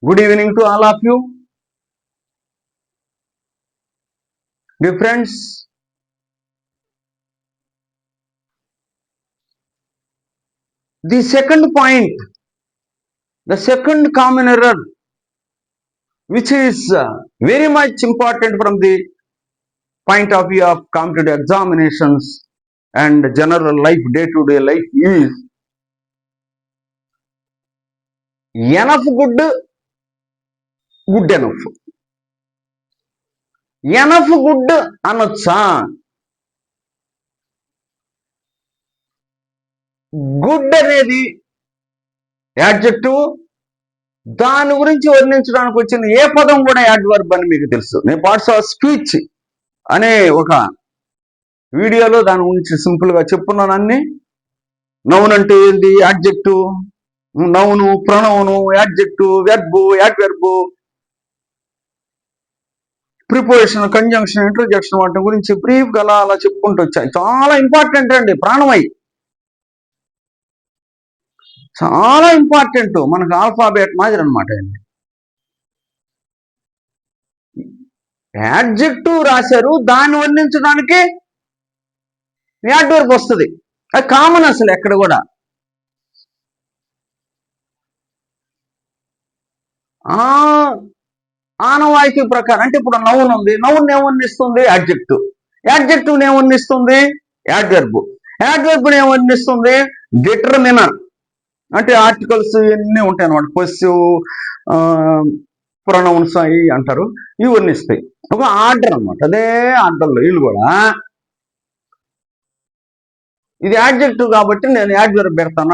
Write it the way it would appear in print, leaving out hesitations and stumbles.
Good evening to all of you. Dear friends, the second point, the second common error, which is very much important from the point of view of competitive examinations and general life, day-to-day life, is enough good, good enough. Enough good అనొచ్చా? Good అనేది adjective, దాని గురించి వర్ణించడానికి వచ్చిన ఏ పదం కూడా adverb అని మీకు తెలుసు. నేను పార్ట్స్ ఆఫ్ స్పీచ్ అనే ఒక వీడియోలో దాని గురించి సింపుల్గా చెప్పున్నాను. అన్ని నౌన్ అంటే ఏంటి, adjective, noun, pronoun, adjective, verb, adverb, preposition, conjunction, interjection, వాటి గురించి బ్రీఫ్గా అలా చెప్పుకుంటూ వచ్చాయి. చాలా ఇంపార్టెంట్ అండి, ప్రాణమై చాలా ఇంపార్టెంట్, మనకు ఆల్ఫాబెట్ మాదిరి అనమాట. యాడ్జెక్టివ్ రాశారు, దాన్ని వర్ణించడానికి యాడ్వర్బ్ వస్తుంది. అది కామన్ అసలు ఎక్కడ కూడా. ఆనవాయితీ ప్రకారం అంటే ఇప్పుడు నౌన్ ఉంది, నౌన్ ఏమన్నిస్తుంది, యాడ్జెక్టివ్, యాడ్జెక్టివ్ ఏమన్నిస్తుంది, యాడ్వర్బ్, యాడ్వర్బ్ ఏమన్నిస్తుంది, డిటర్మినర్. అంటే ఆర్టికల్స్ ఇవన్నీ ఉంటాయి అన్నమాట, పొసివ్, ప్రొనౌన్స్ అవి అంటారు, ఇవి వర్ణిస్తాయి. ఒక ఆర్డర్ అనమాట, అదే ఆర్డర్లో వీళ్ళు కూడా. ఇది యాడ్జెక్టివ్ కాబట్టి నేను యాడ్వర్బ్ పెడతాను.